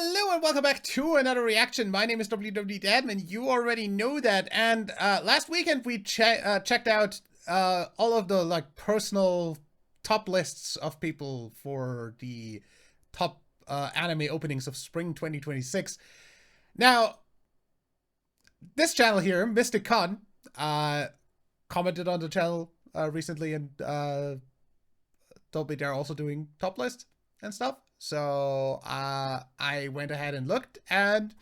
Hello and welcome back to another reaction. My name is WWDadmin. You already know that. And last weekend we checked out all of the personal top lists of people for the top anime openings of spring 2026. Now, this channel here, Mystic Con, commented on the channel recently and told me they're also doing top lists and stuff. So I went ahead and looked, and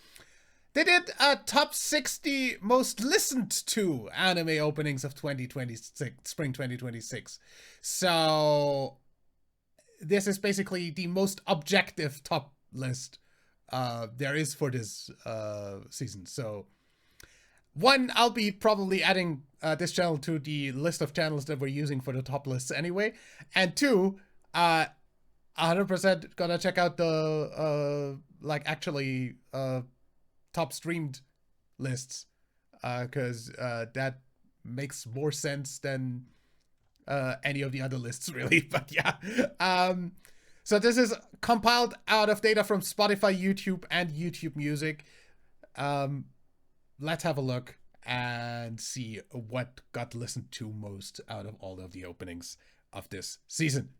they did a top 60 most listened to anime openings of 2026, spring 2026. So this is basically the most objective top list there is for this season. So one, I'll be probably adding this channel to the list of channels that we're using for the top lists anyway. And two, 100% gonna check out the actually top streamed lists, because that makes more sense than any of the other lists, really. But yeah, so this is compiled out of data from Spotify, YouTube, and YouTube Music. Let's have a look and see what got listened to most out of all of the openings of this season.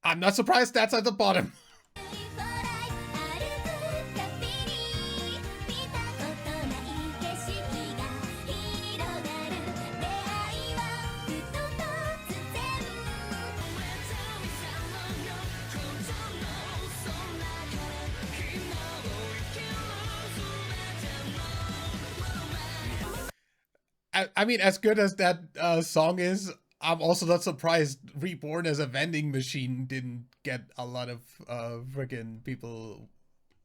I'm not surprised that's at the bottom. I mean, as good as that song is, I'm also not surprised Reborn as a Vending Machine didn't get a lot of freaking people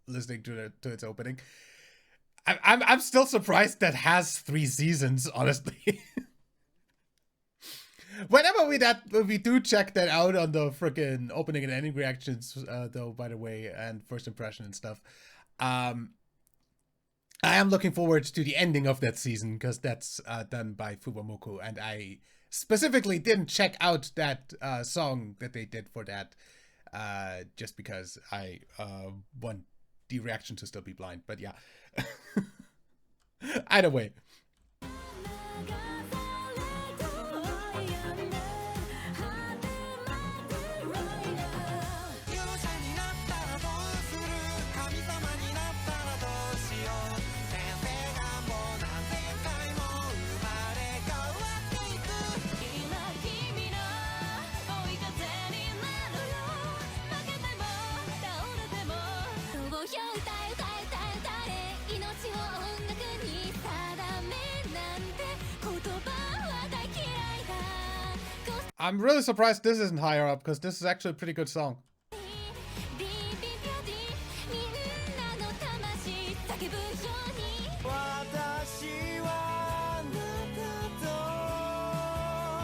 listening to its opening. I'm still surprised that has 3 seasons, honestly. Whenever we do check that out on the freaking opening and ending reactions, though, by the way, and first impression and stuff, I am looking forward to the ending of that season, because that's done by Fuwamoku, and I specifically didn't check out that song that they did for that, just because I want the reaction to still be blind. But yeah, either way. I'm really surprised this isn't higher up, because this is actually a pretty good song.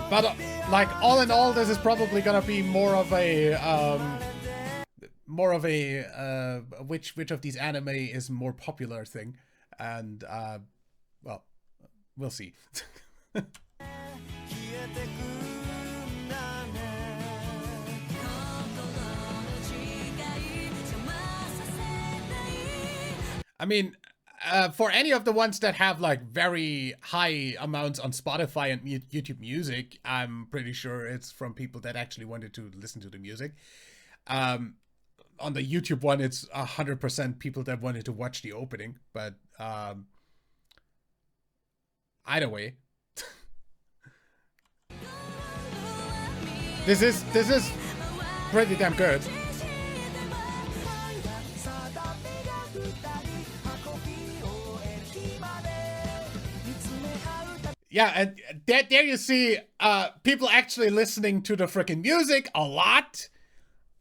But all in all, this is probably gonna be more of a which of these anime is more popular thing, and well, we'll see. I mean, for any of the ones that have very high amounts on Spotify and YouTube Music, I'm pretty sure it's from people that actually wanted to listen to the music. On the YouTube one, it's 100% people that wanted to watch the opening. But either way, this is pretty damn good. Yeah, and there you see people actually listening to the freaking music a lot.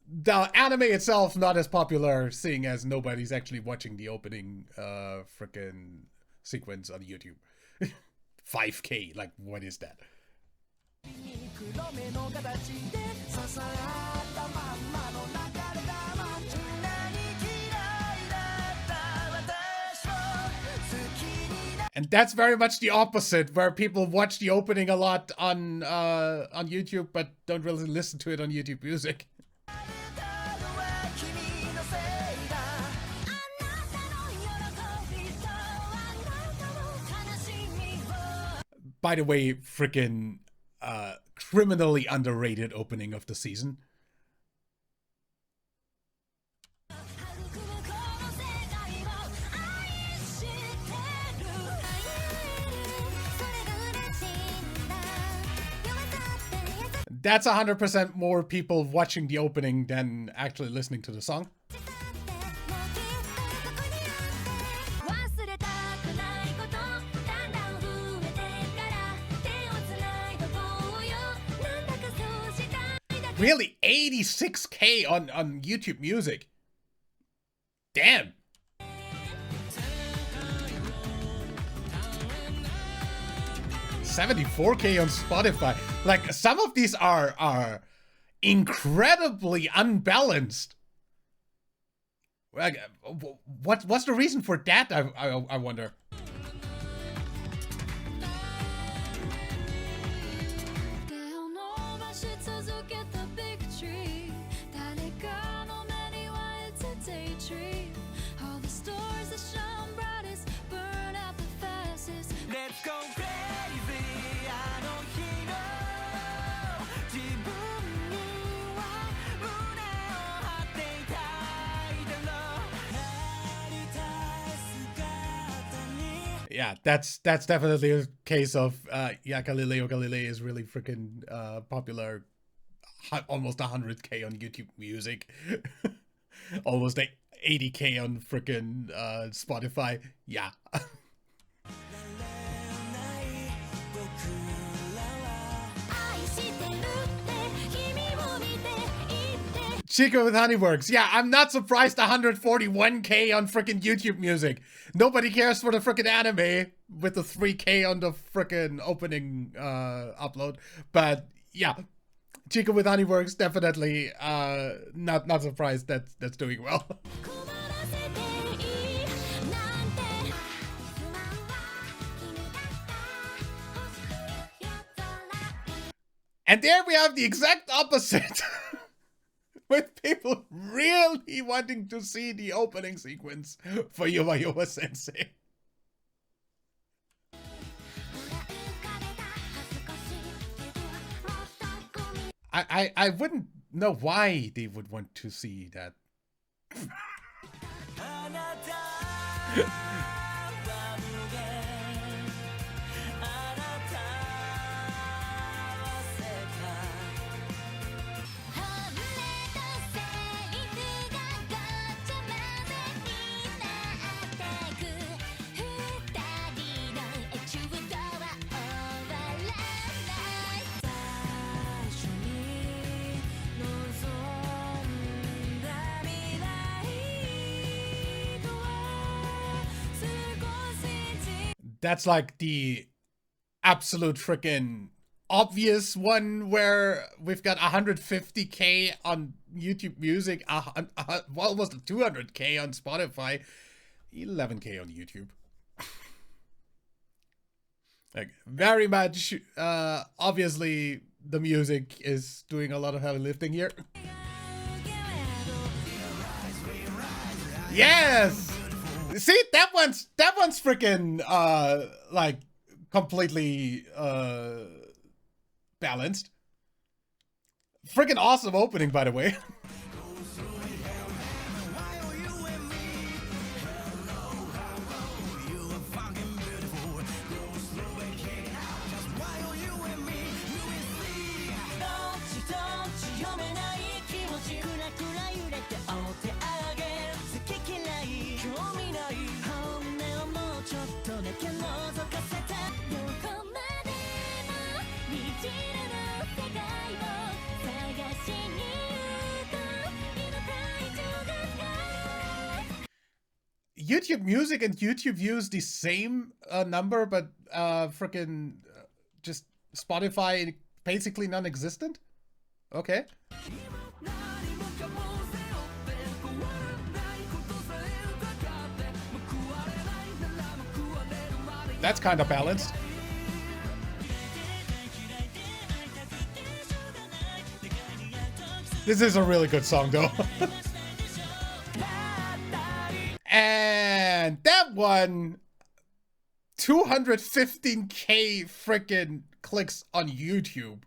The anime itself not as popular, seeing as nobody's actually watching the opening freaking sequence on YouTube. 5K, what is that? And that's very much the opposite, where people watch the opening a lot on YouTube, but don't really listen to it on YouTube Music. By the way, freaking criminally underrated opening of the season. That's 100% more people watching the opening than actually listening to the song. Really, 86K on YouTube Music. Damn. $74K on Spotify. Like, some of these are incredibly unbalanced. Like, what's the reason for that? I wonder. Yeah, that's definitely a case of yeah, Galileo Galilei is really freaking popular. Almost 100K on YouTube Music. Almost 80K on freaking Spotify. Yeah. Chico with Honeyworks. Yeah, I'm not surprised 141K on freaking YouTube Music. Nobody cares for the freaking anime with the 3K on the freaking opening upload. But yeah, Chico with Honeyworks definitely not surprised that's doing well. And there we have the exact opposite. With people really wanting to see the opening sequence for Yoba Yoba Sensei. I wouldn't know why they would want to see that. That's like the absolute freaking obvious one where we've got 150K on YouTube Music, almost 200K on Spotify, 11K on YouTube. Like, very much, obviously, the music is doing a lot of heavy lifting here. Yes! See, that one's freaking like completely balanced. Freaking awesome opening, by the way. YouTube Music and YouTube Views the same number, but freaking just Spotify basically non-existent? Okay. That's kind of balanced. This is a really good song, though. And that one, 215k freaking clicks on YouTube.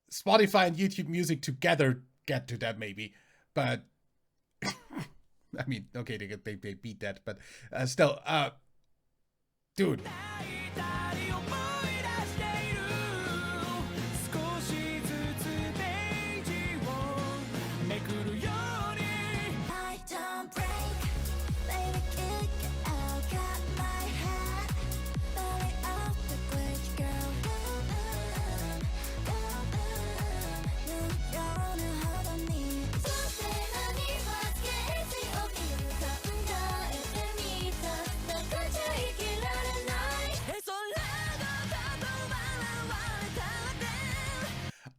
Spotify and YouTube Music together get to that maybe, but I mean, okay, they beat that, but still, dude.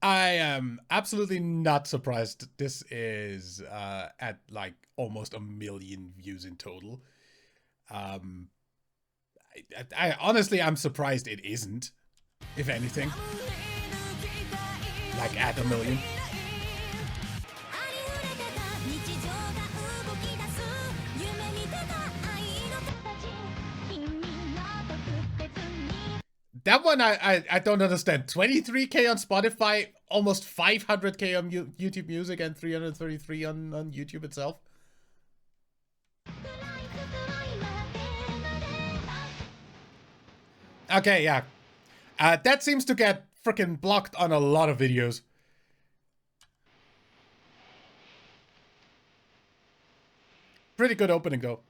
I am absolutely not surprised. This is at like almost 1 million views in total. I honestly, I'm surprised it isn't, if anything. Like at 1 million. That one I don't understand. 23k on Spotify, almost 500k on YouTube Music, and 333 on YouTube itself. Okay, yeah. That seems to get freaking blocked on a lot of videos. Pretty good opening, though.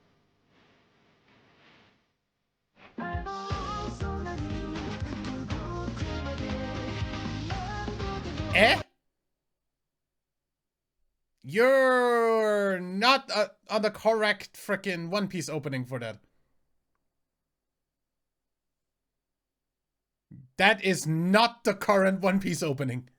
Eh? You're not on the correct frickin' One Piece opening for that. That is not the current One Piece opening.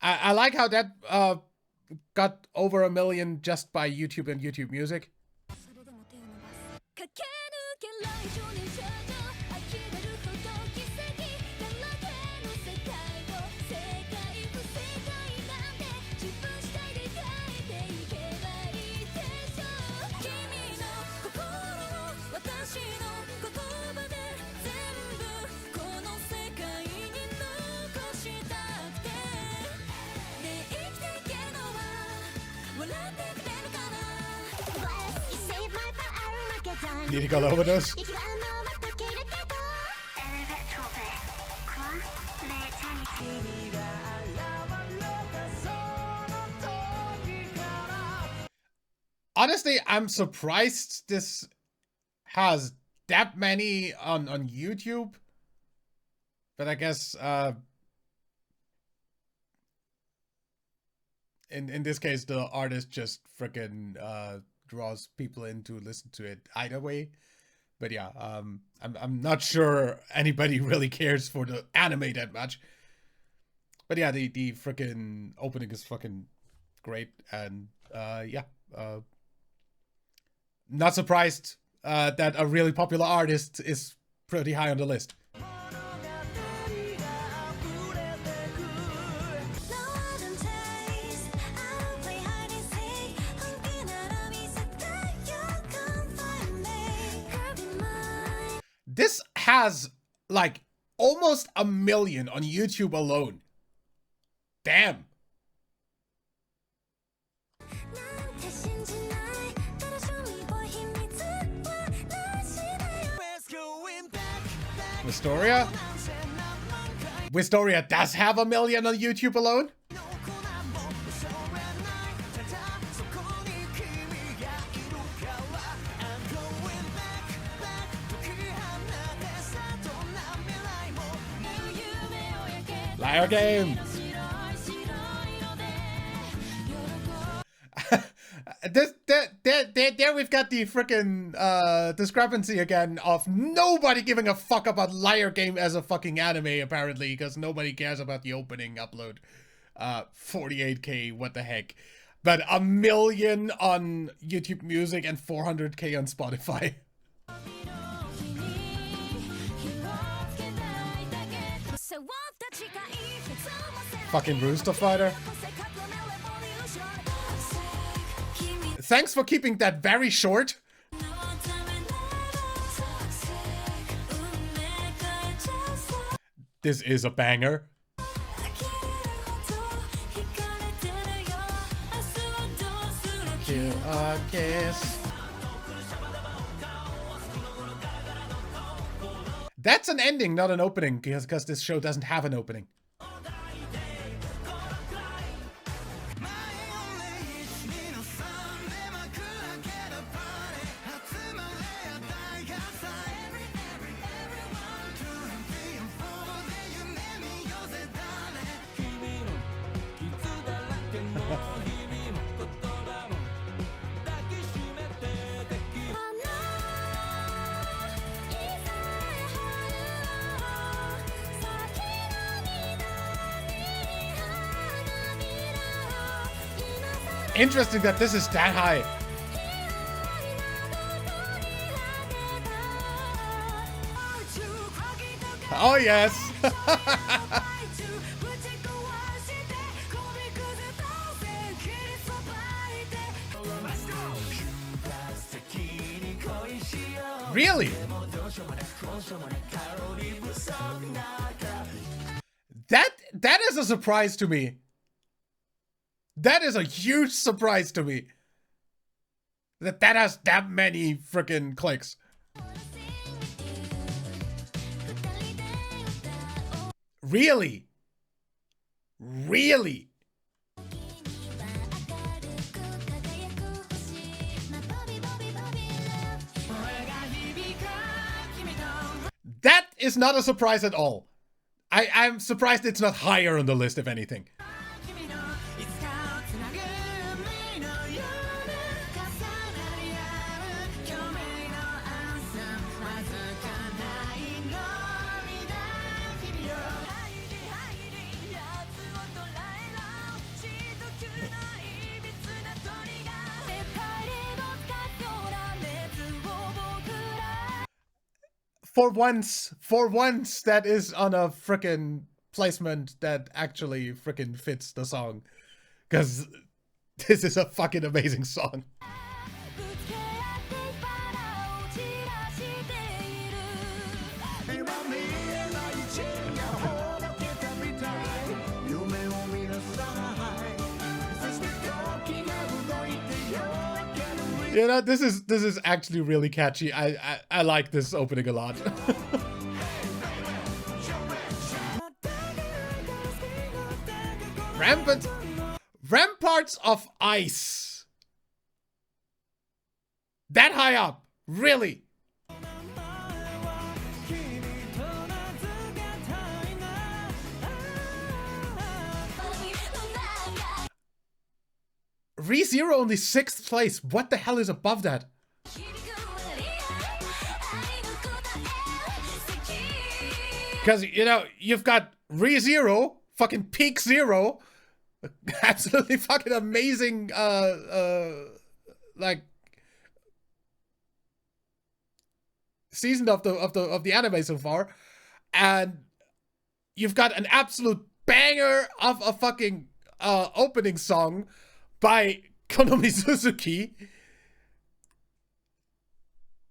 I like how that got over 1 million just by YouTube and YouTube Music. Need to go overdose. Honestly, I'm surprised this has that many on YouTube. But I guess in this case the artist just freaking draws people in to listen to it either way. But yeah, I'm not sure anybody really cares for the anime that much. But yeah, the freaking opening is fucking great, and yeah, not surprised that a really popular artist is pretty high on the list. This has like almost 1 million on YouTube alone. Damn. Wistoria? Wistoria does have 1 million on YouTube alone? Liar game. There we've got the freaking discrepancy again of nobody giving a fuck about Liar Game as a fucking anime, apparently, because nobody cares about the opening upload. 48k, what the heck. But 1 million on YouTube Music and 400k on Spotify. Fucking Rooster Fighter. Thanks for keeping that very short. This is a banger. That's an ending, not an opening, because this show doesn't have an opening. Interesting that this is that high. Oh yes. Really? That is a surprise to me. That is a huge surprise to me. That has that many freaking clicks. Really? Really? That is not a surprise at all. I'm surprised it's not higher on the list, if anything. For once, that is on a frickin' placement that actually frickin' fits the song. Because this is a fucking amazing song. You know, this is actually really catchy. I like this opening a lot. Ramparts of Ice. That high up, really? ReZero only 6th place. What the hell is above that? Because, you know, you've got ReZero, fucking Peak Zero, absolutely fucking amazing, like, season of the anime so far, and you've got an absolute banger of a fucking opening song by Konomi Suzuki.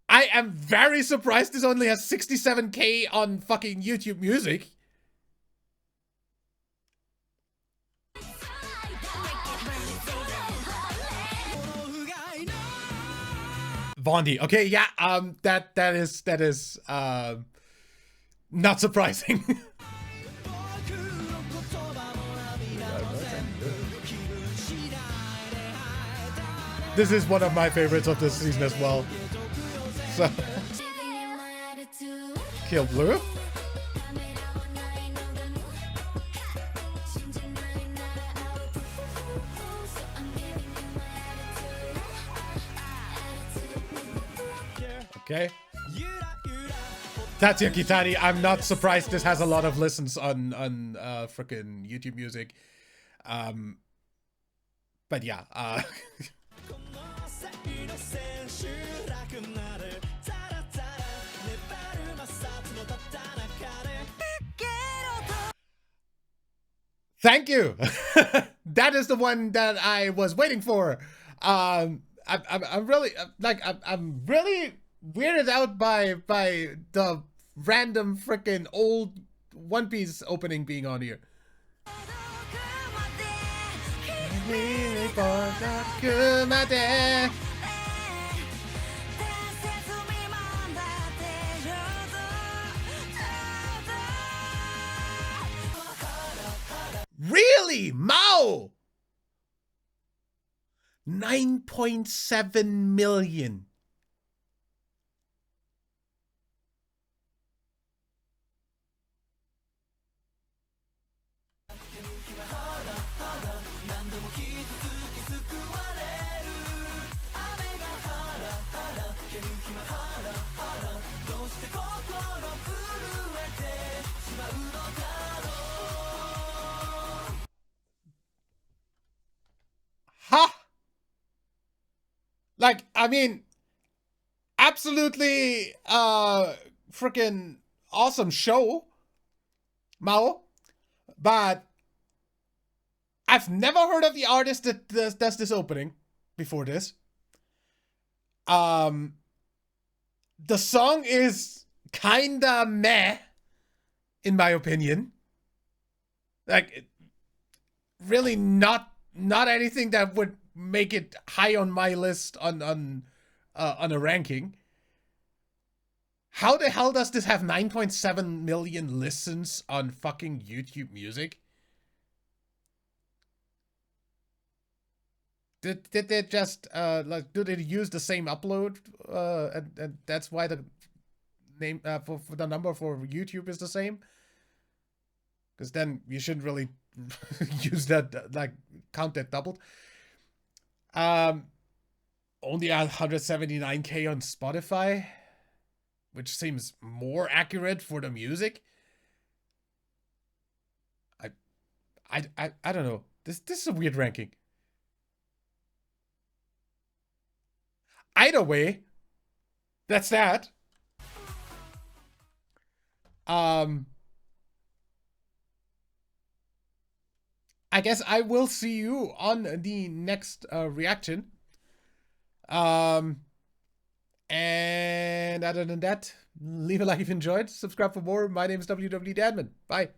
I am very surprised this only has 67k on fucking YouTube Music. Vondi. Okay, yeah, that is not surprising. This is one of my favorites of this season as well. So Kill Blue. Okay. Tatsuya Kitari, I'm not surprised this has a lot of listens on freaking YouTube Music. But yeah, thank you. That is the one that I was waiting for. I'm really like I'm really weirded out by the random freaking old One Piece opening being on here. Really? Mao! 9.7 million. Huh? Like, I mean, absolutely freaking awesome show, Mao. But I've never heard of the artist that does this opening before this. The song is kinda meh, in my opinion. Like, really not anything that would make it high on my list on a ranking. How the hell does this have 9.7 million listens on fucking YouTube Music? Did they just like, do they use the same upload and that's why the name for the number for YouTube is the same? Because then you shouldn't really use that, like, count that doubled. Only 179k on Spotify, which seems more accurate for the music. I don't know. This is a weird ranking. Either way, that's that. I guess I will see you on the next reaction. And other than that, leave a like if you enjoyed. Subscribe for more. My name is WWDadman. Bye.